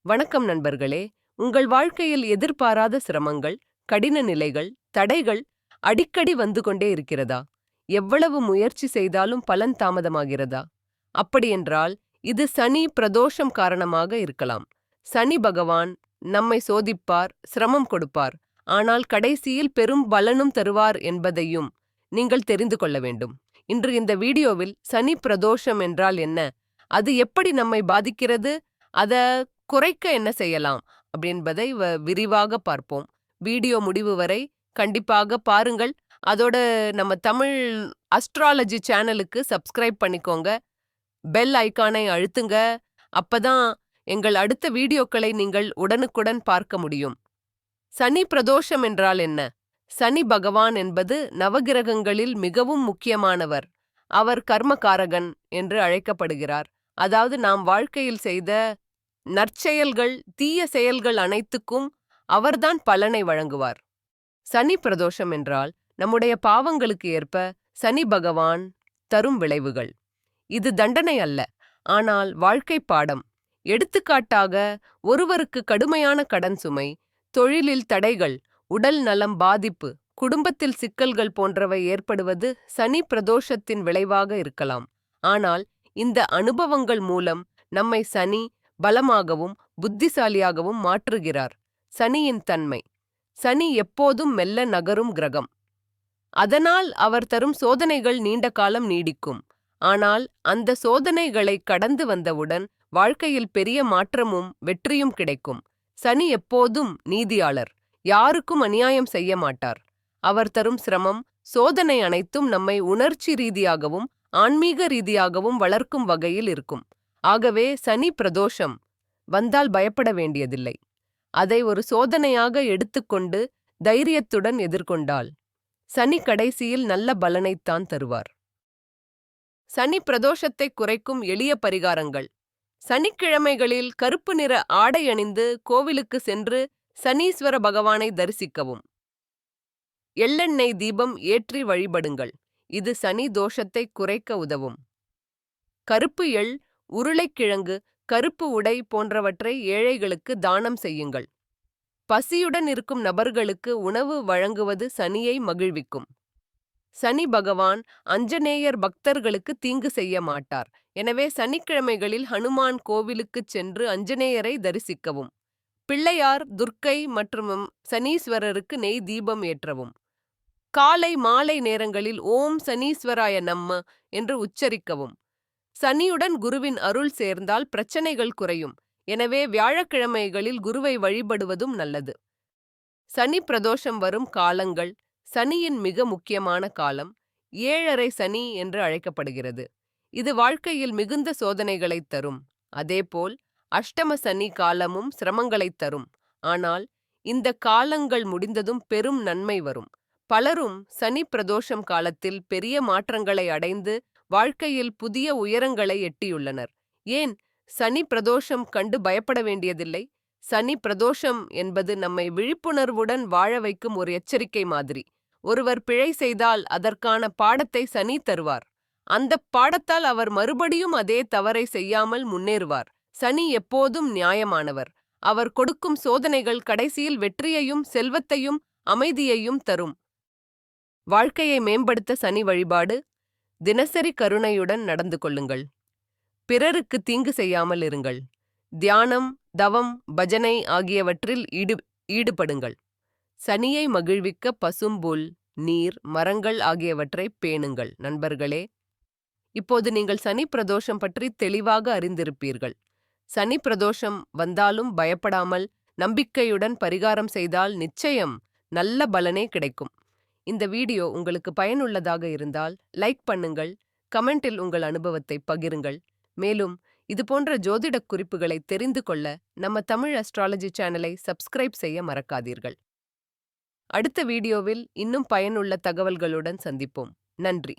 வணக்கம் நண்பர்களே. உங்கள் வாழ்க்கையில் எதிர்பாராத சிரமங்கள், கடின நிலைகள், தடைகள் அடிக்கடி வந்து கொண்டே இருக்கிறதா? எவ்வளவு முயற்சி செய்தாலும் பலன் தாமதமாகிறதா? அப்படியென்றால் இது சனி பிரதோஷம் காரணமாக இருக்கலாம். சனி பகவான் நம்மை சோதிப்பார், சிரமம் கொடுப்பார், ஆனால் கடைசியில் பெரும் பலனும் தருவார் என்பதையும் நீங்கள் தெரிந்து கொள்ள வேண்டும். இன்று இந்த வீடியோவில் சனி பிரதோஷம் என்றால் என்ன, அது எப்படி நம்மை பாதிக்கிறது, அத குறைக்க என்ன செய்யலாம் அப்படின்பதை விரிவாக பார்ப்போம். வீடியோ முடிவு வரை கண்டிப்பாக பாருங்கள். அதோட நம்ம தமிழ் அஸ்ட்ராலஜி சேனலுக்கு சப்ஸ்கிரைப் பண்ணிக்கோங்க. பெல் ஐகானை அழுத்துங்க. அப்பதான் எங்கள் அடுத்த வீடியோக்களை நீங்கள் உடனுக்குடன் பார்க்க முடியும். சனி பிரதோஷம் என்றால் என்ன? சனி பகவான் என்பது நவகிரகங்களில் மிகவும் முக்கியமானவர். அவர் கர்மகாரகன் என்று அழைக்கப்படுகிறார். அதாவது நாம் வாழ்க்கையில் செய்த நற்செயல்கள், தீய செயல்கள் அனைத்துக்கும் அவர்தான் பலனை வழங்குவார். சனி பிரதோஷம் என்றால் நம்முடைய பாவங்களுக்கு ஏற்ப சனி பகவான் தரும் விளைவுகள். இது தண்டனை அல்ல, ஆனால் வாழ்க்கை பாடம். எடுத்துக்காட்டாக, ஒருவருக்கு கடுமையான கடன் சுமை, தொழிலில் தடைகள், உடல் நலம் பாதிப்பு, குடும்பத்தில் சிக்கல்கள் போன்றவை ஏற்படுவது சனி பிரதோஷத்தின் விளைவாக இருக்கலாம். ஆனால் இந்த அனுபவங்கள் மூலம் நம்மை சனி பலமாகவும் புத்திசாலியாகவும் மாற்றுகிறார். சனியின் தன்மை: சனி எப்போதும் மெல்ல நகரும் கிரகம். அதனால் அவர் தரும் சோதனைகள் நீண்ட காலம் நீடிக்கும். ஆனால் அந்த சோதனைகளை கடந்து வந்தவுடன் வாழ்க்கையில் பெரிய மாற்றமும் வெற்றியும் கிடைக்கும். சனி எப்போதும் நீதியாளர், யாருக்கும் அநியாயம் செய்ய மாட்டார். அவர் தரும் சிரமம், சோதனை அனைத்தும் நம்மை உணர்ச்சி ரீதியாகவும் ஆன்மீக ரீதியாகவும் வளர்க்கும் வகையில் இருக்கும். ஆகவே சனி பிரதோஷம் வந்தால் பயப்பட வேண்டியதில்லை. அதை ஒரு சோதனையாக எடுத்துக்கொண்டு தைரியத்துடன் எதிர்கொண்டால் சனி கடைசியில் நல்ல பலனைத்தான் தருவார். சனி பிரதோஷத்தை குறைக்கும் எளிய பரிகாரங்கள்: சனிக்கிழமைகளில் கருப்பு நிற ஆடை அணிந்து கோவிலுக்கு சென்று சனீஸ்வர பகவானை தரிசிக்கவும். எள்ளெண்ணெய் தீபம் ஏற்றி வழிபடுங்கள். இது சனி தோஷத்தை குறைக்க உதவும். கருப்பு எள், உருளைக்கிழங்கு, கருப்பு உடை போன்றவற்றை ஏழைகளுக்கு தானம் செய்யுங்கள். பசியுடன் இருக்கும் நபர்களுக்கு உணவு வழங்குவது சனியை மகிழ்விக்கும். சனி பகவான் அஞ்சனேயர் பக்தர்களுக்கு தீங்கு செய்ய மாட்டார். எனவே சனிக்கிழமைகளில் ஹனுமான் கோவிலுக்குச் சென்று அஞ்சனேயரை தரிசிக்கவும். பிள்ளையார், துர்க்கை மற்றும் சனீஸ்வரருக்கு நெய் தீபம் ஏற்றவும். காலை மாலை நேரங்களில் ஓம் சனீஸ்வராய நம்ம என்று உச்சரிக்கவும். சனியுடன் குருவின் அருள் சேர்ந்தால் பிரச்சனைகள் குறையும். எனவே வியாழக்கிழமைகளில் குருவை வழிபடுவதும் நல்லது. சனி பிரதோஷம் வரும் காலங்கள்: சனியின் மிக முக்கியமான காலம் ஏழரை சனி என்று அழைக்கப்படுகிறது. இது வாழ்க்கையில் மிகுந்த சோதனைகளைத் தரும். அதேபோல் அஷ்டம சனி காலமும் சிரமங்களைத் தரும். ஆனால் இந்த காலங்கள் முடிந்ததும் பெரும் நன்மை வரும். பலரும் சனி பிரதோஷம் காலத்தில் பெரிய மாற்றங்களை அடைந்து வாழ்க்கையில் புதிய உயரங்களை எட்டியுள்ளனர். ஏன் சனி பிரதோஷம் கண்டு பயப்பட வேண்டியதில்லை? சனி பிரதோஷம் என்பது நம்மை விழிப்புணர்வுடன் வாழ வைக்கும் ஒரு எச்சரிக்கை மாதிரி. ஒருவர் பிழை செய்தால் அதற்கான பாடத்தை சனி தருவார். அந்த பாடத்தால் அவர் மறுபடியும் அதே தவறை செய்யாமல் முன்னேறுவார். சனி எப்போதும் நியாயமானவர். அவர் கொடுக்கும் சோதனைகள் கடைசியில் வெற்றியையும் செல்வத்தையும் அமைதியையும் தரும். வாழ்க்கையை மேம்படுத்த சனி வழிபாடு: தினசரி கருணையுடன் நடந்து கொள்ளுங்கள். பிறருக்கு தீங்கு செய்யாமல் இருங்கள். தியானம், தவம், பஜனை ஆகியவற்றில் ஈடுபடுங்கள். சனியை மகிழ்விக்க பசும்புல், நீர், மரங்கள் ஆகியவற்றை பேணுங்கள். நண்பர்களே, இப்போது நீங்கள் சனி பிரதோஷம் பற்றி தெளிவாக அறிந்திருப்பீர்கள். சனி பிரதோஷம் வந்தாலும் பயப்படாமல் நம்பிக்கையுடன் பரிகாரம் செய்தால் நிச்சயம் நல்ல பலனே கிடைக்கும். இந்த வீடியோ உங்களுக்கு பயனுள்ளதாக இருந்தால் லைக் பண்ணுங்கள், கமெண்டில் உங்கள் அனுபவத்தை பகிருங்கள். மேலும் இதுபோன்ற ஜோதிட குறிப்புகளை தெரிந்து கொள்ள நம்ம தமிழ் அஸ்ட்ராலஜி சேனலை சப்ஸ்கிரைப் செய்ய மறக்காதீர்கள். அடுத்த வீடியோவில் இன்னும் பயனுள்ள தகவல்களுடன் சந்திப்போம். நன்றி.